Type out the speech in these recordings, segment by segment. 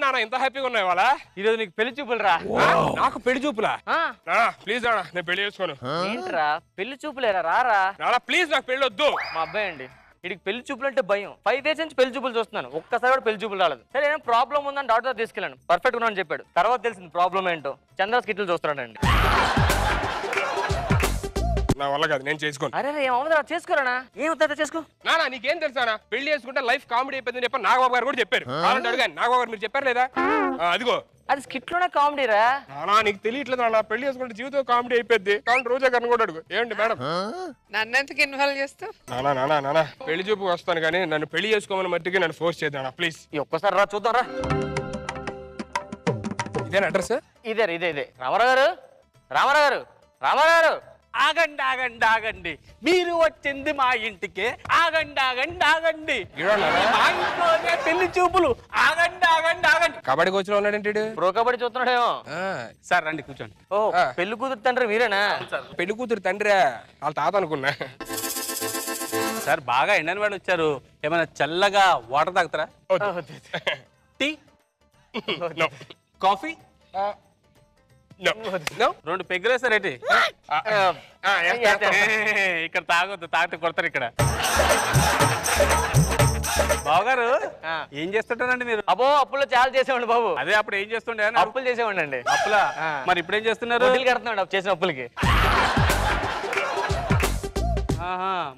నాన్న ఇంత హ్యాపీగా ఉన్నాయి వాళ్ళ? ఈరోజు నీకు పెళ్లి చూపులు రా. నాకు పెళ్లి చూపులా? ప్లీజ్ నాన్న నేను పెళ్లి చేసుకోను. ఏంట్రా పెళ్లి చూపులేరా? రారా నాన్న ప్లీజ్, నాకు పెళ్లి వద్దు. మా అబ్బాయి అండి, వీడికి పెళ్లి చూపులు అంటే భయం. 5 days నుంచి పెళ్లి చూపులు చూస్తున్నాను, ఒక్కసారి కూడా పెళ్లి చూపులు రాలేదు. సరే ఏమైనా ప్రాబ్లం ఉందని డాక్టర్ తీసుకెళ్ళాను, పర్ఫెక్ట్ ఉన్నాను చెప్పాడు. తర్వాత తెలిసింది ప్రాబ్లం ఏంటో. చంద్ర స్కిట్లు చూస్తున్నాడండి. నా వల్ల కాదు, నేను చేసుకోను. అరే ఏమవుతుందా? చేసుకోరానా? ఏమవుతుందా? చేసుకో. నానా నీకేం తెలుసా? పెళ్లి చేసుకుంటే లైఫ్ కామెడీ అయిపోయిందని చెప్పి నాగబాబు గారు కూడా చెప్పారు. అడిగాను, నాగబాబు గారు మీరు చెప్పారు లేదా? అదిగో అది స్కిట్ లోనే కామెడీ రా. నానా నీకు తెలియట్లేదు నాన్న, పెళ్లి చేసుకుంటే జీవితం కామెడీ అయిపోద్ది. కాబట్టి రోజా గారిని కూడా అడుగు. ఏంటి మేడం నన్ను ఎందుకు ఇన్వాల్వ్ చేస్తావు? నానా పెళ్లి చూపు వస్తాను కానీ నన్ను పెళ్లి చేసుకోమని మట్టికి నన్ను ఫోర్స్ చేద్దాం ప్లీజ్. ఒక్కసారి రా చూద్దాం రా. ఇదేనా అడ్రస్? ఇదే రామారావు గారు, రామారావు గారు ఆగండి ఆగండి ఆగండి, మీరు వచ్చింది మా ఇంటికే. ఆగండి ఆగండి ఆగండి, మా ఇంట్లోనే పెళ్లి చూపులు. ఆగండి ఆగండి ఆగండి. కబడ్డీ కోచ్ లో ఉన్నాడేంటి? ప్రో కబడ్డీ చూస్తున్నాడేమో. సార్ రండి కూర్చోండి. ఓ పెళ్లి కూతురు తండ్రి మీరేనా? పెళ్లి కూతురు తండ్రా? వాళ్ళ తాత అనుకున్నా. సార్ బాగా ఎండని వాడు వచ్చారు, ఏమైనా చల్లగా వాటర్ తాగుతారా? టీ, కాఫీ, 2 పెగ్గులు వేస్తారేంటి? ఇక్కడ తాగొద్దు, తాగితే కొడతారు ఇక్కడ. బావగారు ఏం చేస్తుంటారండి మీరు? అబ్బో అప్పుల్లో చాలా చేసేవాడి బాబు. అదే అప్పుడు ఏం చేస్తుండే? అప్పులు చేసేవాడి అండి. అప్పులా? మరి ఇప్పుడు ఏం చేస్తున్నారు? కడుతున్నాడు చేసిన అప్పులకి.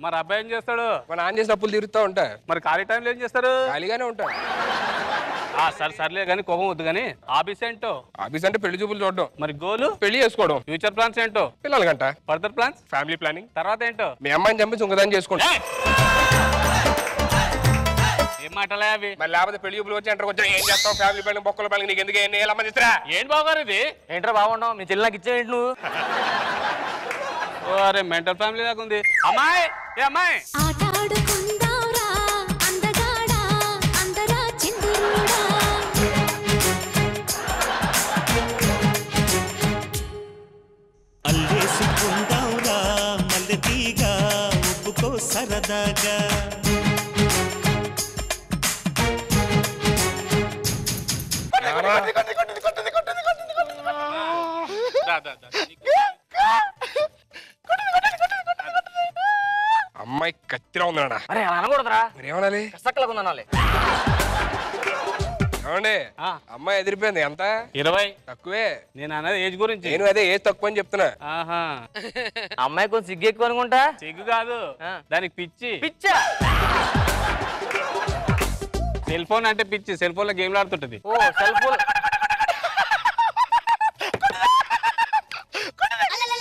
మరి అబ్బాయి ఏం చేస్తాడు? మన ఆన్ చేసిన అప్పులు తీరుతా ఉంటా. మరి ఖాళీ టైంలో ఏం చేస్తారు? ఖాళీగానే ఉంటా. సర్లే కానీ కోపం వద్దు కానీ ఆఫీస్ ఏంటో? ఆఫీస్ అంటే పెళ్లి చూపులు చూడడం. మరి గోలు? పెళ్లి చేసుకోవడం. ఫ్యూచర్ ప్లాన్స్ ఏంటో? పిల్లలకంట. Further plans? Family planning. తర్వాత ఏంటో? మీ అమ్మాయిని చంపి ఇంకదాన్ని చేసుకోండి. ఏం మాటలే అవి? మరి లేకపోతే పెళ్లి చూపులు వచ్చి అంటారు కొంచెం ఏం చేస్తావు? ఫ్యామిలీ ప్లానింగ్ బొక్కల ప్లానింగ్ నీకు ఎందుకు? ఏమన్నా ఏంటి బావగారు ఇది? ఏంట్రా బాగుండవు? మీ చెల్లి నాకు ఇచ్చేయండి నువ్వు. అరే మెంటల్ ఫ్యామిలీ దాకా ఉంది. అమ్మాయి ఏ అమ్మాయి? అల్లేసుకుందావురా మల్లెతీగా ఒప్పుకో సరదాగా. అమ్మాయి కత్తిరా ఉందా? అరే అలా అనకూడదురా. మీరేమనాలి? కసక్కలకు ఉందనాలి. ఏమండి అమ్మాయి ఎదిరిపోయింది. ఎంత? 20. తక్కువే. నేను అన్నది ఏజ్ గురించి. నేను అదే ఏజ్ తక్కువ అని చెప్తున్నా. అమ్మాయి కొంచెం సిగ్గు ఎక్కువ అనుకుంటా. సిగ్గు కాదు, దానికి పిచ్చి. పిచ్చా? సెల్ ఫోన్ అంటే పిచ్చి. సెల్ ఫోన్ లో గేమ్లు ఆడుతుంటది. ఓ సెల్ ఫోన్.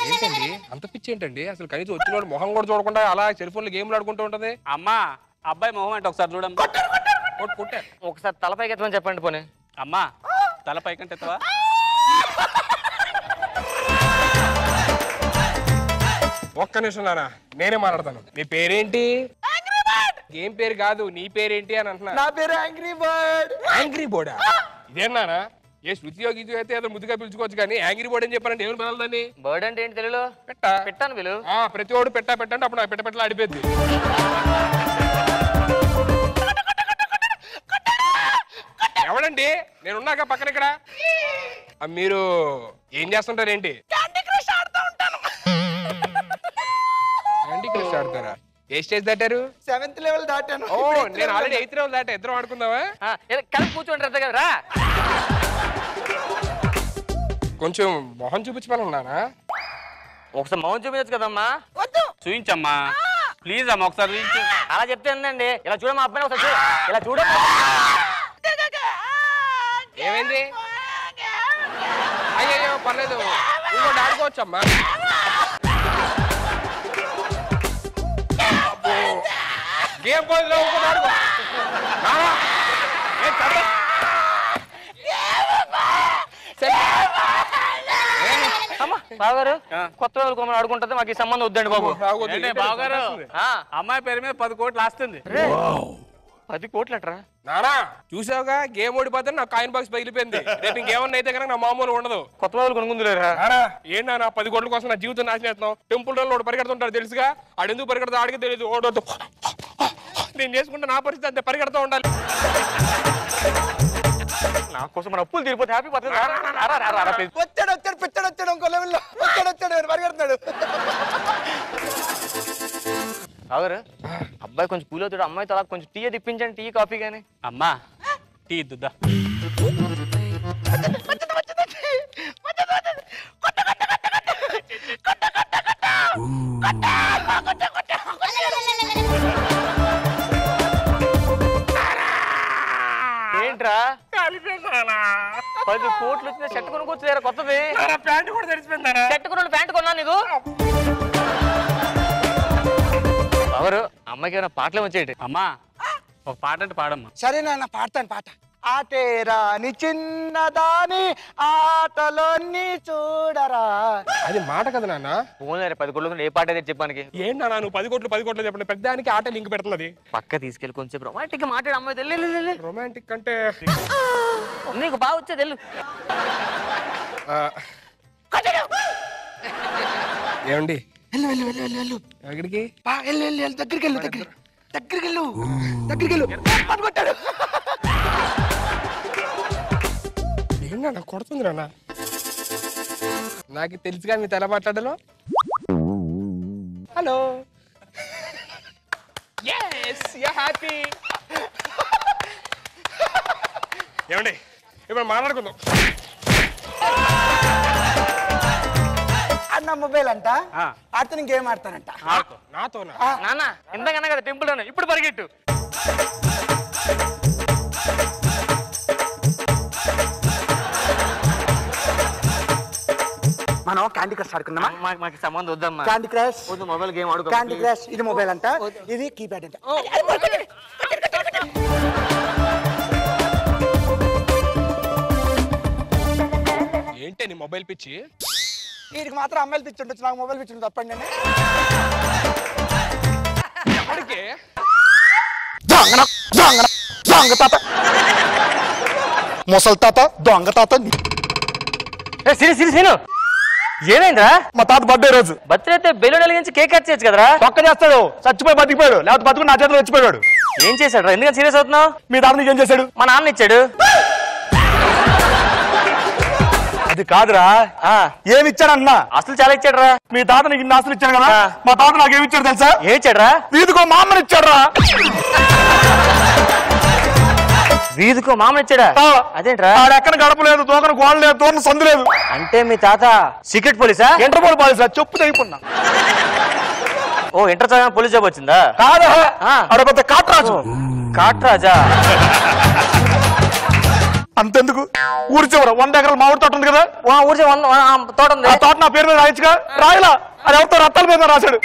ఏంటండి అంత పిచ్చి ఏంటండి? అసలు కనీసం వచ్చిన మొహం కూడా చూడకుండా అలా సెల్ ఫోన్ లో గేమ్లు ఆడుకుంటూ ఉంటది. అమ్మా అబ్బాయి మొహం అంటే ఒకసారి చూడమ్మా. ఒకసారి తలపైకి ఎత్తమని చెప్పండి పోనీ. అమ్మా తల పైకంటే ఎత్తవా? ఒక్క నిమిషం నాన్న నేనే మాట్లాడతాను. నీ పేరేంటి? గేమ్ పేరు కాదు, నీ పేరేంటి అని అంటున్నా. నా పేరు యాంగ్రీ బర్డ్. యాంగ్రీ బోర్డా? ఇదేనా? ఏ శృతియో గీతి అయితే అతను ముద్దుగా పిలుచుకోవచ్చు కానీ యాంగ్రీ బోర్డ్ అని చెప్పారంటే ఎవరు పిలవదని? బర్డ్ అంటే ఏంటి తెలుగులో? పెట్టాను వీళ్ళు. ప్రతి వాడు పెట్టంటే అప్పుడు నాకు పెట్టలా ఆడిపోద్ది. ఎవడండి? నేనున్నాక పక్కన ఇక్కడ. మీరు ఏం చేస్తుంటారు ఏంటి? క్యాండీ క్రష్ ఆడతారా? ఏ స్టేజ్ దాటారు? 7th level దాటాను. ఓ నేను ఆల్రెడీ 8th లెవెల్ దాటా. ఇద్దరం ఆడుకుందామా? కలిసి కూర్చోండి కదరా. కొంచెం మొహం చూపించమన్నానా? ఒకసారి మొహం చూపించచ్చు కదమ్మా. చూపించమ్మా ప్లీజ్ అమ్మా, ఒకసారి చూపించు. అలా చెప్తే ఏందండి? ఇలా చూడమ్మా అబ్బాయి, ఒకసారి చూడ. ఇలా చూడమ్మా. ఏమైంది? అయ్యో పర్లేదు, ఇంకోటి ఆడుకోవచ్చమ్మా. గేమ్ పోయింది, ఇంకోటి ఆడుకో. బావగారు కొత్త రోజులు కొమ్మని ఆడుకుంటుంది, మాకు ఈ సంబంధం వద్దండి బాబు. బావగారు అమ్మాయి పేరు మీద 10 కోట్లు ఆస్తుంది. 10 కోట్లట్రా? నానా చూసావుగా గేమ్ ఓడిపోతే నాకు కాయిన్ బాక్స్ పగిలిపోయింది. రేపు ఇంకేమన్నా అయితే కనుక నా మామూలు ఉండదు. కొత్త రోజులు కొనుక్కుందిలేరా? ఏంటా నా 10 కోట్ల కోసం నా జీవితం నాశనం చేస్తున్నావు? టెంపుల్ రన్ పరిగెడుతుంటారు తెలుసుగా. ఆడు ఎందుకు పరిగెడతా ఆడికి తెలియదు. ఓడొద్దు నేను చేసుకుంటే నా పరిస్థితి అంతే, పరిగెడతా ఉండాలి. నా కోసం మన అప్పులు తీరిపోతే హ్యాపీ పడుతుంది. వచ్చాడు ఇంకో లెవెల్లో వచ్చాడు పరిగెడుతున్నాడు. అవరు అబ్బాయి కొంచెం కూల్ అవుతాడు, అమ్మాయితో అలా కొంచెం టీ తిప్పించండి, టీ కాఫీ కానీ. అమ్మా టీ ఇద్దుద్దా. ఏంట్రా 10 కోట్లు వచ్చిన షర్ట్ కొనుక్కొచ్చు కొత్తది. ప్యాంట్ కూడా తెరిచిపోయిందా? షర్ట్ కొన్న ప్యాంట్ కొన్నా నీకు. ఎవరు అమ్మాయికి ఏమైనా పాటలు వచ్చేటి? అమ్మా ఒక పాట అంటే పాడమ్మా. సరే నాన్న పాడతాను పాట. ఆటే రాని చిన్నదాని ఆటలోని చూడరా. అది మాట కదా నాన్న. ఫోన్ 10 కోట్లు ఏ పాట అయితే చెప్పానికి. ఏంటి నాన్న నువ్వు 10 కోట్లు చెప్పండి, పెద్దానికి ఆట లింక్ పెడుతున్నది. పక్క తీసుకెళ్ళి కొంచెం రొమాంటిక్ గా మాట్లాడు అమ్మాయి. తెల్లు రొమాంటిక్ అంటే నీకు బాగా వచ్చే తెల్లు. ఏమండి వెళ్ళు ఎక్కడికి? వెళ్ళు దగ్గరికి వెళ్ళు పట్టుకొట్టాడు. ఏంటన్నా కొడుతుంది నాన్న? నాకు తెలుసుగా మీ తెల మాట్లాడలో. Hello happy. ఏమండి ఇప్పుడు మాట్లాడుకుందాం. అన్న మొబైల్ అంట ఆడితే ఇంకేం ఆడతానంట. నాతోనా? నాన్న ఇంతకన్నా కదా టెంపుల్ అన్న, ఇప్పుడు పరిగెట్టు. మనం క్యాండీ క్రష్ ఆడుకుందామా? మాకు సంబంధం వద్దమ్మా. క్యాండీ క్రష్ వద్దు, మొబైల్ గేమ్ ఆడుకో. క్యాండీ క్రష్ ఇది మొబైల్ అంట, ఇది కీప్యాడ్ అంట. ఏంటి నీ మొబైల్ పిచ్చి? వీడికి మాత్రం అమ్మాయిలు పిచ్చి ఉండొచ్చు, నాకు మొబైల్ పిచ్చి తప్పండి. ఎప్పటికే దొంగ తాత ముసలి తాత దొంగ తాత. సిరి ఏమైందిరా? మా తాత బర్త్డే రోజు. బర్త్డే అయితే బెలూన్ వెలిగించి కేక్ కట్ చేయొచ్చు కదరా. పక్క చేస్తాడు, చచ్చిపోయి బతికిపోయాడు, లేకపోతే బతుకుని నా చేతిలో చచ్చిపోయాడు. ఏం చేశాడు? ఎందుకని సీరియస్ అవుతున్నావు? మీ తాత నీకేం చేశాడు? మా నాన్న ఇచ్చాడు. అది కాదురా, ఏమి ఇచ్చాడన్నా? అసలు చాలా ఇచ్చాడు రా. మీ తాత నీకు ఇన్ని ఆస్తులు ఇచ్చాడు కదా, మా తాత నాకేమి ఇచ్చాడు తెలుసా? ఏం ఇచ్చాడు రా? వీధికో మా అమ్మని ఇచ్చాడు రా. వీధికో మామని ఇచ్చాడా? అదేంట్రా? ఆడెక్కడ గడపలేదు, దూకన గోడ లేదు, దూరం సందు లేదు. అంటే మీ తాత సీక్రెట్ పోలీసా? ఇంటర్పోల్ పోలీసు చెప్పు తెగిపోయినా. ఓ ఇంటర్ చదివిన పోలీస్ జాబ్ వచ్చిందా? కాదా, ఆడపోతే కాట్రాజు. కాట్రాజా? అంతెందుకు, ఊరి చివర 100 ఎకరాల మామిడి తోట ఉంది కదా, ఊరి తోట ఉంది. ఆ తోట నా పేరు మీద రాయొచ్చుగా. రాయలా, అది ఎవరితో రత్తాల పేరు మీద రాశాడు.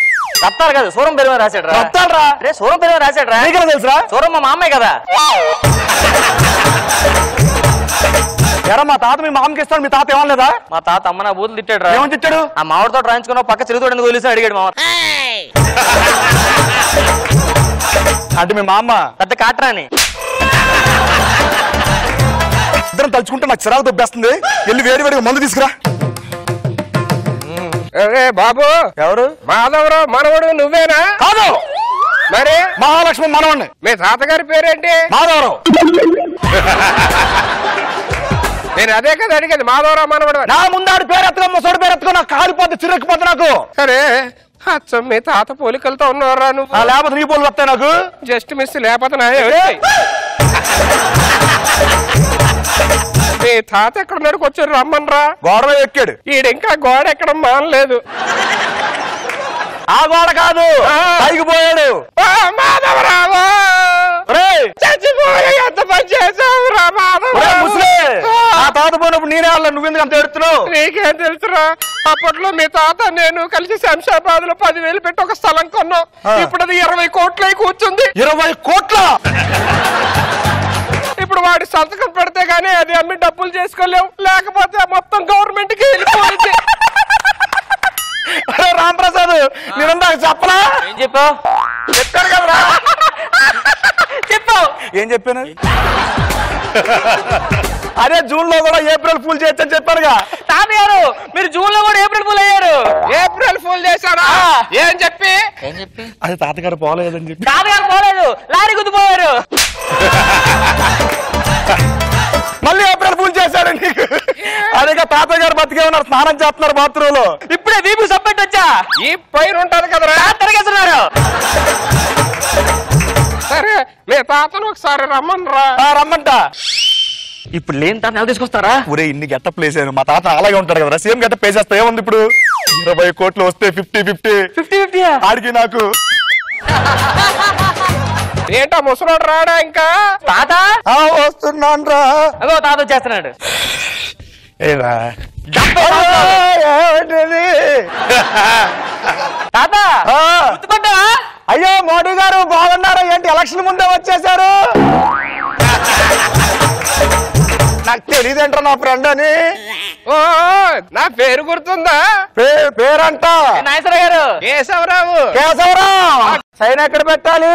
రత్తాలు కాదు, సూరం పేరు మీద రాశాడు రా. రత్తాలు రా. రే సూరం పేరు మీద రాశాడు రా. నీకెలా తెలుసురా? సూరం మా మామయ్య కదా. ఎరా మా తాత మీ మామకి ఇస్తాడు, మీ తాత ఏమనలేదా? మా తాత అమ్మ నా బూతులు తిట్టాడు రా. ఏమని తిట్టాడు? ఆ మామిడి తోట రాయించుకున్నావు, పక్క చిరుతోడు ఎందుకు వదిలేసి అడిగాడు మామ. అంటే మీ మామ పెద్ద కాట్రాని. ఇద్దరం తలుచుకుంటే నాకు చిరాకు దొబ్బేస్తుంది. వెళ్ళి వేడిగా మందు తీసుకురా. బాబు ఎవరు? మాధవరావు మనవడు నువ్వేనా? కాదు, మరి మహాలక్ష్మి మనవాణ్ణి. మీ తాతగారి పేరేంటి? మాధవరావు. నేను అదే కదా అడిగేది, మాధవరావు మనవడు. నా ముందాడు పేరు ఎత్తుకో, ముసోడు పేరు ఎత్తుకో, నాకు కాలిపోతే చిరెక్కిపోతే నాకు. సరే అచ్చం మీ తాత పోలికలతో ఉన్నవరా నువ్వు? లేకపోతే నీ పోలు వస్తాయి నాకు. జస్ట్ మిస్, లేకపోతే నా మీ తాత ఎక్కడున్నాడు? వచ్చారు రమ్మనరా. గోడ ఎక్కాడు. ఈడు ఇంకా గోడ ఎక్కడం మానలేదు. ఆ గోడ కాదు, పైకి పోయాడు. మాధవరావు చచ్చిపోయి ఎంత పని చేసావురా మాధవరావు? ఆ తాత పోయినప్పుడు నేనే వాళ్ళ, నువ్వెందుకు అంత ఎడుతున్నావు? నీకేం తెలుసురా? అప్పట్లో మీ తాత నేను కలిసి శంషాబాద్ లో 10,000 పెట్టి ఒక స్థలం కొన్నాం. ఇప్పుడు అది 20 కోట్లు కూర్చుంది. 20 కోట్ల? ఇప్పుడు వాడి సంతకం పెడితే గానీ అది అమ్మి డబ్బులు చేసుకోలేవు, లేకపోతే మొత్తం గవర్నమెంట్ కి వెళ్ళిపోయింది. రాంప్రసాద్ నేనంతా చెప్పలా? ఏం చెప్పావు? చెప్పాను కదరా. చెప్పావు? ఏం చెప్పాను? అరే జూన్ లో కూడా ఏప్రిల్ ఫూల్ చేయొచ్చని చెప్పారుగా. తాతగారు మీరు జూన్ లో కూడా ఏప్రిల్ ఫూల్ అయ్యారు. ఏప్రిల్ ఫూల్ చేశాడా? ఏం చెప్పి? అది తాతగారు పోలేదని చెప్పి. తాతగారు పోలేదు, లారీ గుద్దుపోయారు. మళ్ళీ ఏప్రిల్ చేశాడు నీకు? అదే తాతయ్య గారు బతికే ఉన్నారు, స్నానం చేస్తున్నారు బాత్రూమ్ లో. ఇప్పుడే వీపు సబ్మిట్ వచ్చా ఈ పైన ఉంటది కదరా. తిరగేస్తున్నారు. సరే మీ తాతను ఒకసారి రమ్మనరా. రమ్మంట. ఇప్పుడు లేని తాత ఎలా తీసుకొస్తారా? ఒరే ఇన్ని గెటప్ వేసాను, మా తాత అలాగే ఉంటాడు కదా, సేమ్ గెటప్ వేసేస్తా. ఏముంది ఇప్పుడు 20 కోట్లు వస్తే 50-50 ఆడికి నాకు. ఏంటా ముసలోడు రాడా ఇంకా? తాత వస్తున్నాను రా. అదో తాత వచ్చేస్తున్నాడు. తాత గుర్తుపడ్డావా? అయ్యో మోడీ గారు బాగున్నారా ఏంటి? ఎలక్షన్ ముందే వచ్చేసారు. నాకు తెలియదంటారా నా ఫ్రెండ్ అని. ఓ నా పేరు గుర్తుందా? పేరంట నాగేశ్వర గారు. కేశవరావు. కేశవరావు. సైన్ ఎక్కడ పెట్టాలి?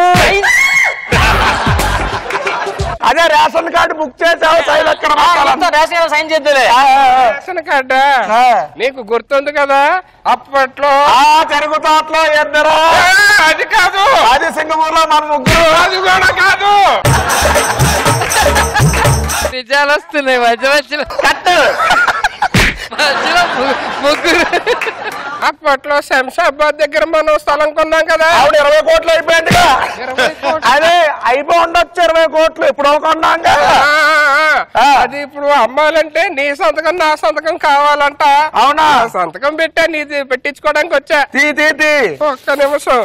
అదే రేషన్ కార్డు బుక్ చేసావు, సైన్ ఎక్కడ పెట్టాలి? సైన్ చేద్దులే. రేషన్ కార్డా? నీకు గుర్తుంది కదా అప్పట్లో జరుగుతాట్లో ఇద్దరు. అది కాదు, అది సింగపూర్ లో మన ముగ్గురు. అది కూడా కాదు. నిజాలు వస్తున్నాయి మధ్యలో కట్టు మధ్యలో ముగ్గురు. అప్పట్లో శంషాబాద్ దగ్గర మనం స్థలం కొన్నాం కదా. ఆవిడ 20 కోట్లు అయిపోయింది. 20 కోట్లు. అదే అయిపోయి ఉండొచ్చు 20 కోట్లు. ఇప్పుడు కొన్నాం కదా. అది ఇప్పుడు అమ్మాలంటే నీ సంతకం నా సంతకం కావాలంట. అవునా? సంతకం పెట్టా, నీది పెట్టించుకోవడానికి వచ్చా. తీ ఒక్క నిమిషం.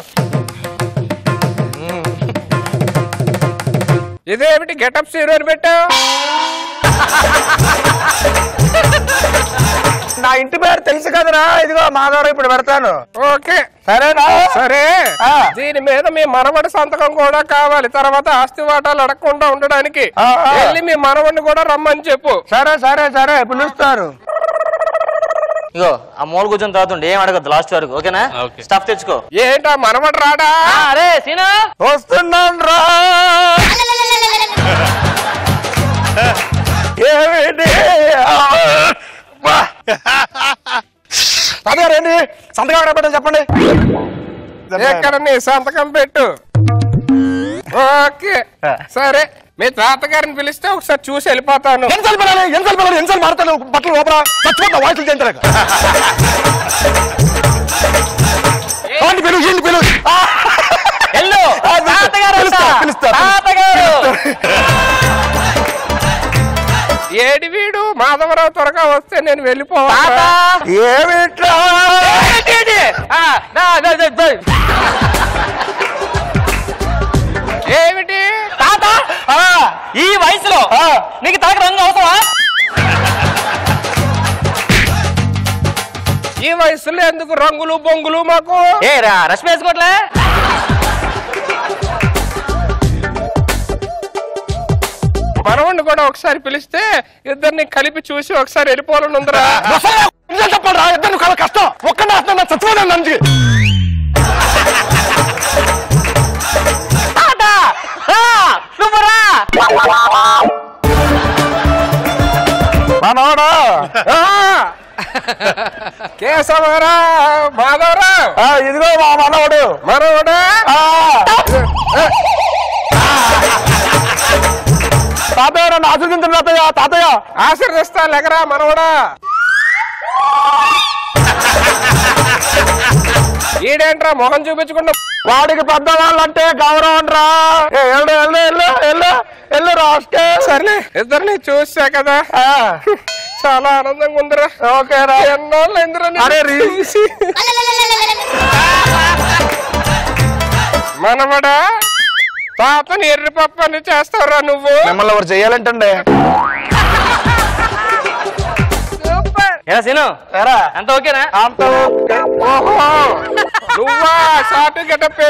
ఇదేమిటి గెటప్ సీరోని పెట్టావు? నా ఇంటి పేరు తెలుసు కదరా. ఇదిగో మాధవరావు ఇప్పుడు పెడతాను. ఓకే సరేనా? సరే. దీని మీద మీ మనవడి సంతకం కూడా కావాలి. తర్వాత ఆస్తి వాటాలు అడగకుండా ఉండడానికి వెళ్ళి మీ మనవడిని కూడా రమ్మని చెప్పు. సరే పిలుస్తారు. ఇగో ఆ మూల కూర్చొని తాగుతుండే ఏం అడగద్దు లాస్ట్ వరకు. ఓకేనా? స్టఫ్ తెచ్చుకో. ఏంటా మనవడు రాడా? అరే సీను వస్తున్నాను రా. ఏమిటి తాతగారేంటి సంతకం ఎక్కడ పెట్టాలి చెప్పండి. ఎక్కడ నీ సంతకం పెట్టు. ఓకే సరే. మీ తాతగారిని పిలిస్తే ఒకసారి చూసి వెళ్ళిపోతాను. ఎన్నిసార్లు మారుతాను బట్టలు లోపల చచ్చిపోతా వాయిస్లు చేయించలేక. ఏడి వీడు మాధవరావు త్వరగా వస్తే నేను వెళ్ళిపోవాలి. ఏమిటి తాత ఈ వయసులో నీకు తనకు రంగు అవసరమా? ఈ వయసులో ఎందుకు రంగులు బొంగులు మాకు? ఏరా రష్మి వేసుకోవట్లే? మనవాడిని కూడా ఒకసారి పిలిస్తే ఇద్దరిని కలిపి చూసి ఒకసారి వెళ్ళిపోవాలని ఉందిరా. చెప్పండి రా, ఇద్దరు చాలా కష్టం. ఒక్కడే చచ్చిపోయాను నంచి. మనోడా కేశవరావు మాధవరావు. ఇదిగో మా మనవడు. మనవడా? తాతయ్య నన్ను ఆశీర్వదించండి తాతయ్య. తాతయ్య ఆశీర్వదిస్తా లేకరా మనవడా. ఈడేంట్రా మొహం చూపించకుండా? వాడికి పెద్దవాళ్ళంటే గౌరవం రా. ఎల్లు రాష్ట్రే. సర్లే ఇద్దరిని చూసా కదా, చాలా ఆనందంగా ఉందిరా. ఓకేరా. ఎన్నాళ్ళు ఇంద్రా మనవడా. తాతని ఎర్రి పప్పని చేస్తావురా నువ్వు. మిమ్మల్ని ఎవరు చెయ్యాలంటండి. సీను అంత ఓకేనా? ఓహో నువ్వా షార్ట్ గెటప్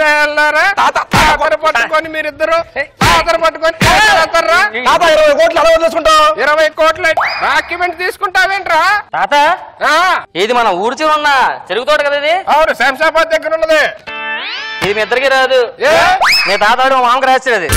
వెళ్ళారా? తాతను పట్టుకొని మీరిద్దరు తాతను పట్టుకొని 20 కోట్లు అలా వదిలేసుకుంటావు. 20 కోట్ల డాక్యుమెంట్ తీసుకుంటావేంట్రా? తాత ఇది మన ఊరి చివర ఉన్న చెరుకు తోట కదా ఇది? అవును, శంషాబాద్ దగ్గర ఉన్నది. ఇది మీ ఇద్దరికి రాదు. మీ తాత మామకి రాశాడు అది.